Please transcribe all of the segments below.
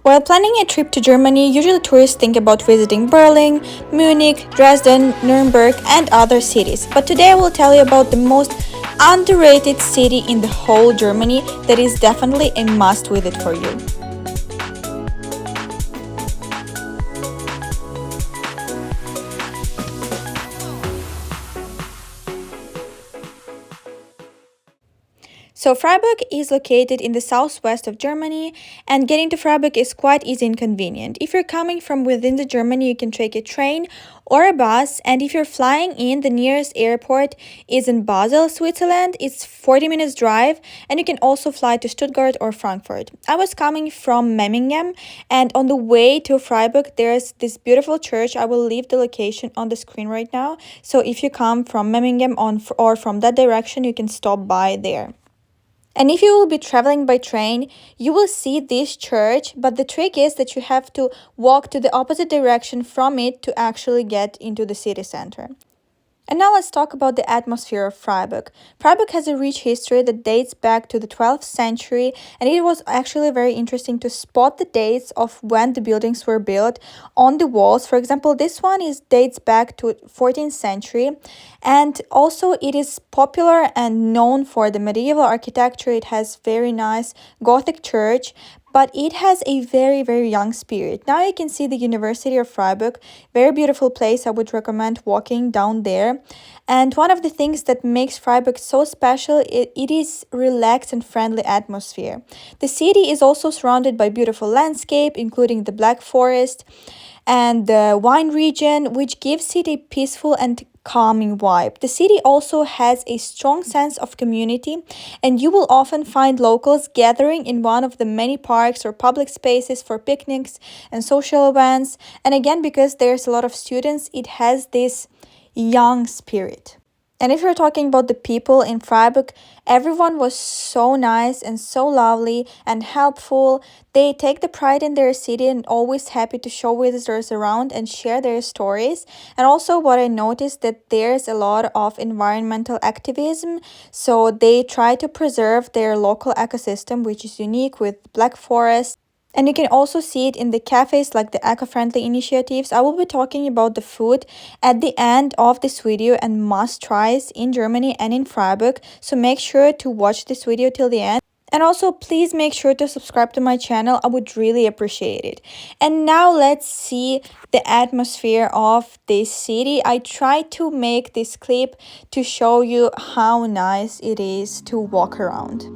While planning a trip to Germany, usually tourists think about visiting Berlin, Munich, Dresden, Nuremberg, and other cities. But today I will tell you about the most underrated city in the whole Germany that is definitely a must visit for you. So Freiburg is located in the southwest of Germany, and getting to Freiburg is quite easy and convenient. If you're coming from within the Germany, you can take a train or a bus, and if you're flying in, the nearest airport is in Basel, Switzerland. It's 40 minutes drive, and you can also fly to Stuttgart or Frankfurt. I was coming from Memmingen, and on the way to Freiburg, there's this beautiful church. I will leave the location on the screen right now. So if you come from Memmingen or from that direction, you can stop by there. And if you will be traveling by train, you will see this church, but the trick is that you have to walk to the opposite direction from it to actually get into the city center. And now let's talk about the atmosphere of Freiburg. Freiburg has a rich history that dates back to the 12th century, and it was actually very interesting to spot the dates of when the buildings were built on the walls. For example, this one dates back to 14th century, and also it is popular and known for the medieval architecture. It has very nice Gothic church, but it has a very, very young spirit. Now you can see the University of Freiburg, very beautiful place. I would recommend walking down there. And one of the things that makes Freiburg so special, it is relaxed and friendly atmosphere. The city is also surrounded by beautiful landscape, including the Black Forest and the wine region, which gives it a peaceful and calming vibe. The city also has a strong sense of community, and you will often find locals gathering in one of the many parks or public spaces for picnics and social events. And again, because there's a lot of students, it has this young spirit. And if you're talking about the people in Freiburg, everyone was so nice and so lovely and helpful. They take the pride in their city and always happy to show visitors around and share their stories. And also what I noticed that there's a lot of environmental activism. So they try to preserve their local ecosystem, which is unique with Black Forest. And you can also see it in the cafes like the eco-friendly initiatives. I will be talking about the food at the end of this video and must-tries in Germany and in Freiburg. So make sure to watch this video till the end. And also please make sure to subscribe to my channel. I would really appreciate it. And now let's see the atmosphere of this city. I tried to make this clip to show you how nice it is to walk around.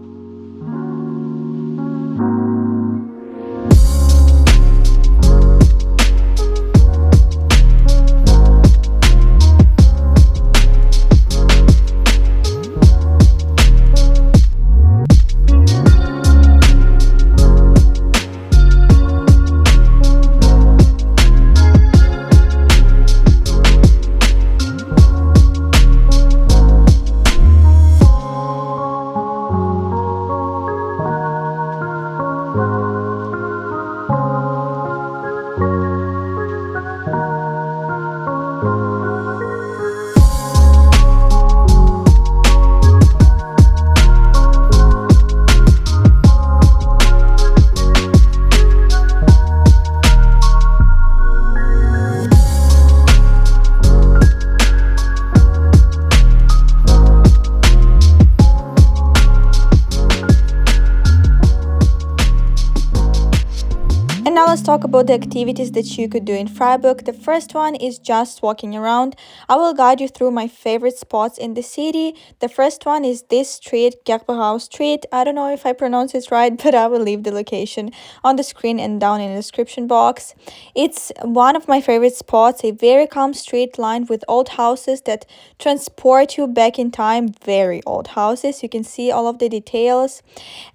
Now let's talk about the activities that you could do in Freiburg. The first one is just walking around. I will guide you through my favorite spots in the city. The first one is this street, Gerberau Street. I don't know if I pronounce it right, but I will leave the location on the screen and down in the description box. It's one of my favorite spots, a very calm street lined with old houses that transport you back in time. Very old houses. You can see all of the details.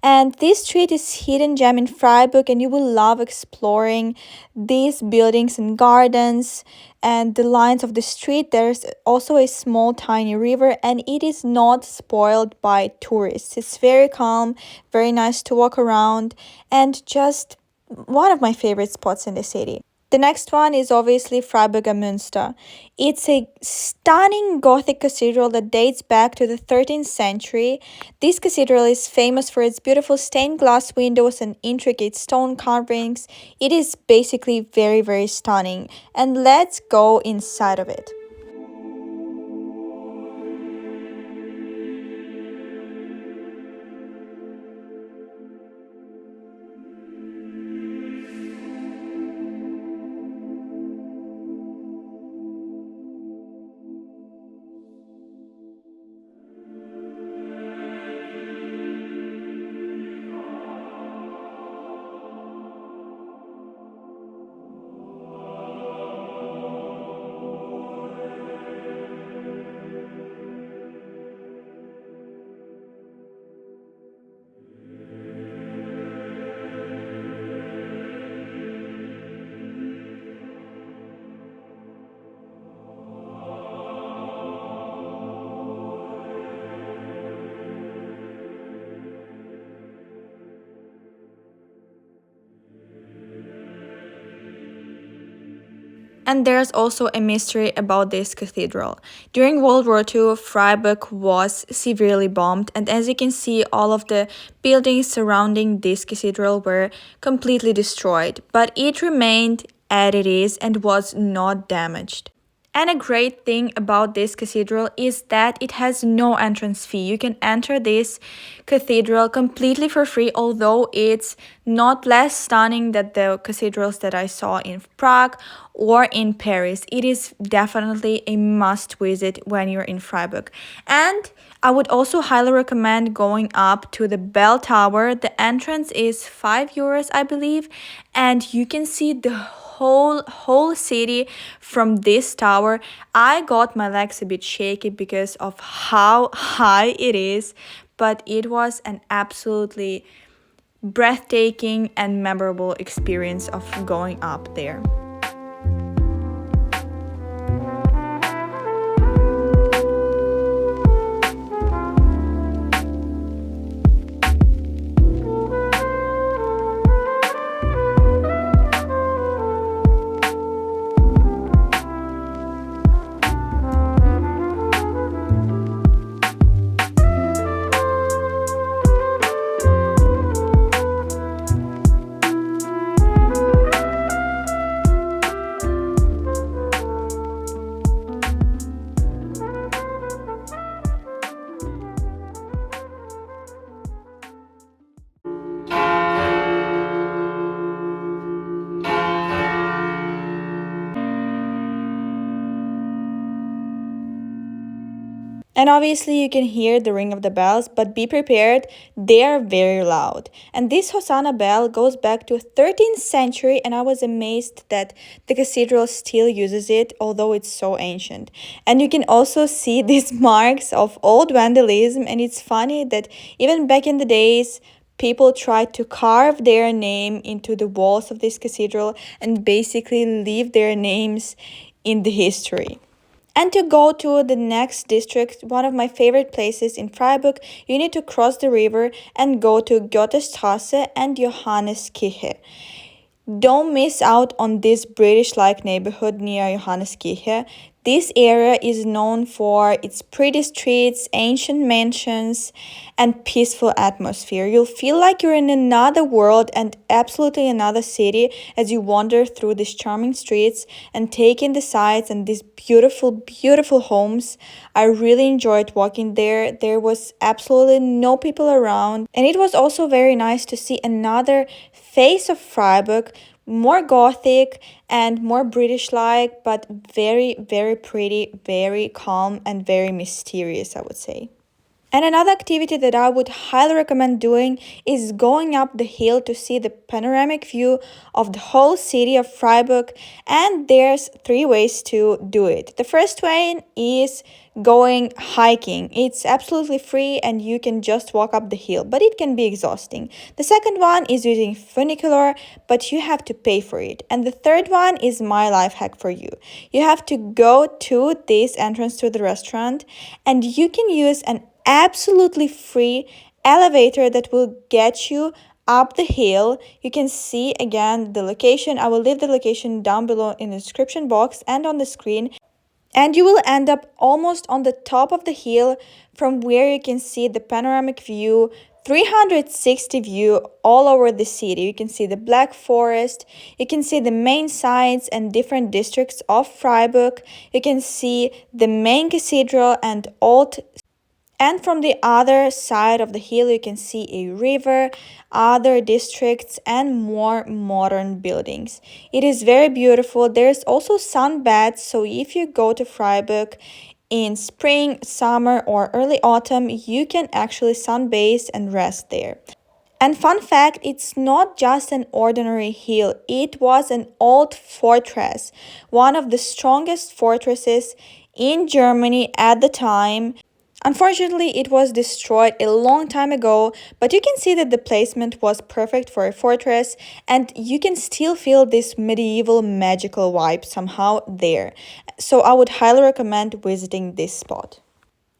And this street is hidden gem in Freiburg, and you will love exploring these buildings and gardens and the lines of the street. There's also a small tiny river, and it is not spoiled by tourists. It's very calm, very nice to walk around, and just one of my favorite spots in the city. The next one is obviously Freibirger Munster. It's a stunning Gothic cathedral that dates back to the 13th century. This cathedral is famous for its beautiful stained glass windows and intricate stone carvings. It is basically very, very stunning. And let's go inside of it. And there's also a mystery about this cathedral. During World War II, Freiburg was severely bombed, and as you can see, all of the buildings surrounding this cathedral were completely destroyed, but it remained as it is and was not damaged. And a great thing about this cathedral is that it has no entrance fee. You can enter this cathedral completely for free, although it's not less stunning than the cathedrals that I saw in Prague or in Paris. It is definitely a must visit when you're in Freiburg. And I would also highly recommend going up to the bell tower. The entrance is €5, I believe, and you can see the whole city from this tower. I got my legs a bit shaky because of how high it is, but it was an absolutely breathtaking and memorable experience of going up there. And obviously you can hear the ring of the bells, but be prepared, they are very loud. And this Hosanna bell goes back to 13th century, and I was amazed that the cathedral still uses it, although it's so ancient. And you can also see these marks of old vandalism, and it's funny that even back in the days, people tried to carve their name into the walls of this cathedral and basically leave their names in the history. And to go to the next district, one of my favorite places in Freiburg, you need to cross the river and go to Goethestrasse and Johanneskirche. Don't miss out on this British-like neighborhood near Johanneskirche. This area is known for its pretty streets, ancient mansions, and peaceful atmosphere. You'll feel like you're in another world and absolutely another city as you wander through these charming streets and take in the sights and these beautiful, beautiful homes. I really enjoyed walking there. There was absolutely no people around. And it was also very nice to see another face of Freiburg, more Gothic and more British-like, but very, very pretty, very calm, and very mysterious, I would say. And another activity that I would highly recommend doing is going up the hill to see the panoramic view of the whole city of Freiburg. And there's 3 ways to do it. The first way is going hiking. It's absolutely free and you can just walk up the hill, but it can be exhausting. The second one is using funicular, but you have to pay for it. And the third one is my life hack for you. You have to go to this entrance to the restaurant and you can use an absolutely free elevator that will get you up the hill, you can see again the location. I will leave the location down below in the description box and on the screen. And you will end up almost on the top of the hill from where you can see the panoramic view, 360 view all over the city. You can see the Black Forest, you can see the main sites and different districts of Freiburg, you can see the main cathedral and old. And from the other side of the hill, you can see a river, other districts, and more modern buildings. It is very beautiful. There's also sunbeds, so if you go to Freiburg in spring, summer, or early autumn, you can actually sunbathe and rest there. And fun fact, it's not just an ordinary hill, it was an old fortress, one of the strongest fortresses in Germany at the time. Unfortunately, it was destroyed a long time ago, but you can see that the placement was perfect for a fortress and you can still feel this medieval magical vibe somehow there. So I would highly recommend visiting this spot.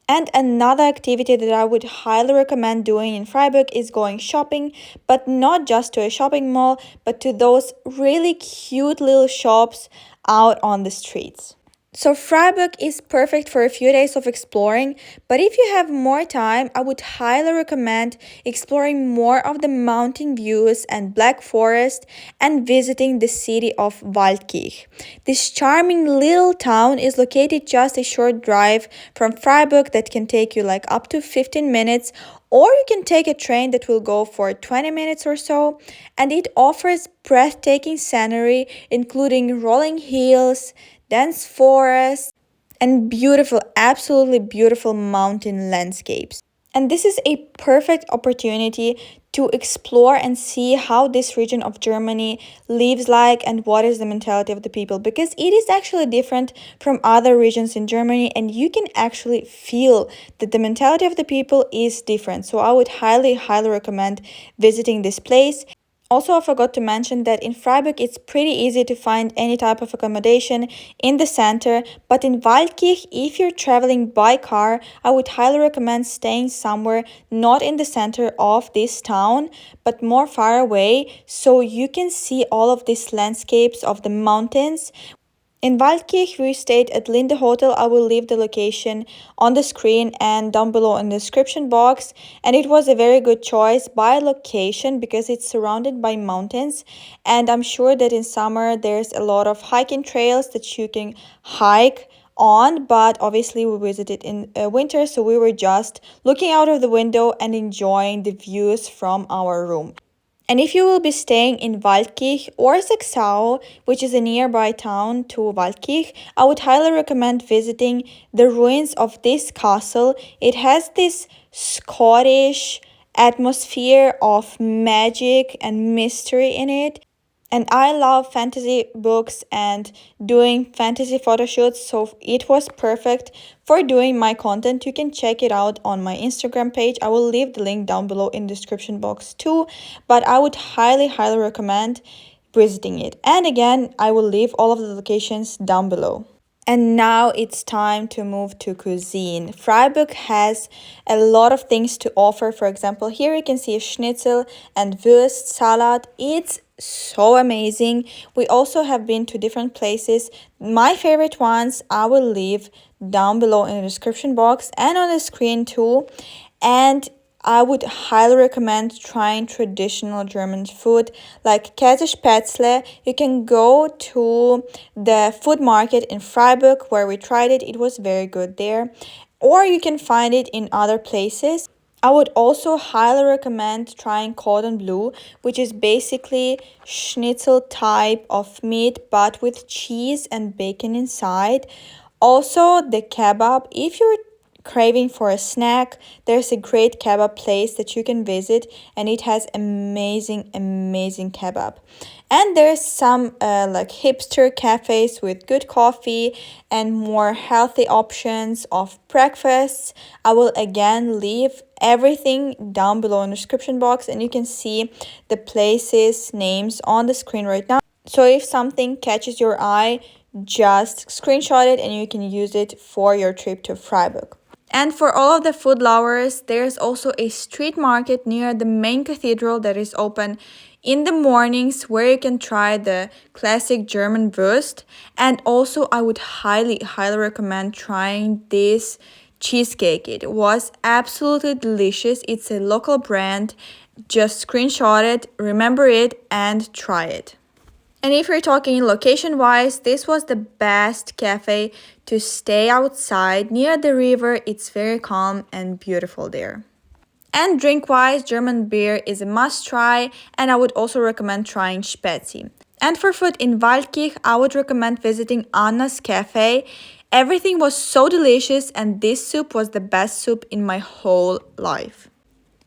And another activity that I would highly recommend doing in Freiburg is going shopping, but not just to a shopping mall, but to those really cute little shops out on the streets. So Freiburg is perfect for a few days of exploring, but if you have more time, I would highly recommend exploring more of the mountain views and Black Forest and visiting the city of Waldkirch. This charming little town is located just a short drive from Freiburg that can take you like up to 15 minutes, or you can take a train that will go for 20 minutes or so, and it offers breathtaking scenery including rolling hills, dense forests, and beautiful, absolutely beautiful mountain landscapes. And this is a perfect opportunity to explore and see how this region of Germany lives like and what is the mentality of the people, because it is actually different from other regions in Germany and you can actually feel that the mentality of the people is different. So I would highly recommend visiting this place. Also, I forgot to mention that in Freiburg, it's pretty easy to find any type of accommodation in the center, but in Waldkirch, if you're traveling by car, I would highly recommend staying somewhere not in the center of this town, but more far away, so you can see all of these landscapes of the mountains. In Waldkirch, we stayed at Linde Hotel. I will leave the location on the screen and down below in the description box. And it was a very good choice by location because it's surrounded by mountains. And I'm sure that in summer there's a lot of hiking trails that you can hike on, but obviously we visited in winter, so we were just looking out of the window and enjoying the views from our room. And if you will be staying in Waldkirch or Sachsau, which is a nearby town to Waldkirch, I would highly recommend visiting the ruins of this castle. It has this Scottish atmosphere of magic and mystery in it. And I love fantasy books and doing fantasy photo shoots, so it was perfect for doing my content. You can check it out on my Instagram page. I will leave the link down below in the description box too, but I would highly recommend visiting it. And again, I will leave all of the locations down below. And now it's time to move to cuisine. Freiburg has a lot of things to offer. For example, here you can see a Schnitzel and Wurst salad. It's so amazing. We also have been to different places. My favorite ones I will leave down below in the description box and on the screen too. And I would highly recommend trying traditional German food like Spätzle. You can go to the food market in Freiburg where we tried it. It was very good there. Or you can find it in other places. I would also highly recommend trying Cordon Blue, which is basically schnitzel type of meat but with cheese and bacon inside. Also the kebab. If you're craving for a snack, there's a great kebab place that you can visit and it has amazing kebab. And there's some like hipster cafes with good coffee and more healthy options of breakfasts. I will again leave everything down below in the description box and you can see the places names on the screen right now. So if something catches your eye, just screenshot it and you can use it for your trip to Freiburg. And for all of the food lovers, there's also a street market near the main cathedral that is open in the mornings where you can try the classic German Wurst. And also I would highly recommend trying this cheesecake. It was absolutely delicious. It's a local brand. Just screenshot it, remember it, and try it. And if you're talking location-wise, this was the best cafe to stay outside near the river. It's very calm and beautiful there. And drink-wise, German beer is a must-try, and I would also recommend trying Spätzle. And for food in Waldkirch, I would recommend visiting Anna's Café. Everything was so delicious, and this soup was the best soup in my whole life.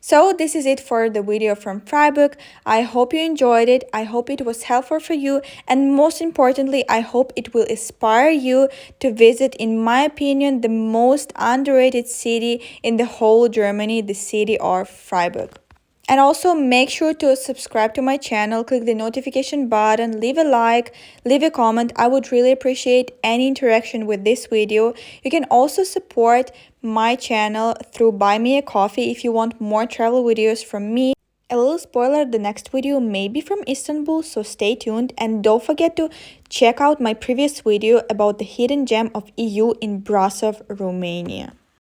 So this is it for the video from Freiburg. I hope you enjoyed it. I hope it was helpful for you. And most importantly, I hope it will inspire you to visit, in my opinion, the most underrated city in the whole Germany, the city of Freiburg. And also make sure to subscribe to my channel, click the notification button, leave a like, leave a comment. I would really appreciate any interaction with this video. You can also support my channel through Buy Me a Coffee if you want more travel videos from me. A little spoiler, the next video may be from Istanbul, so stay tuned. And don't forget to check out my previous video about the hidden gem of EU in Brasov, Romania.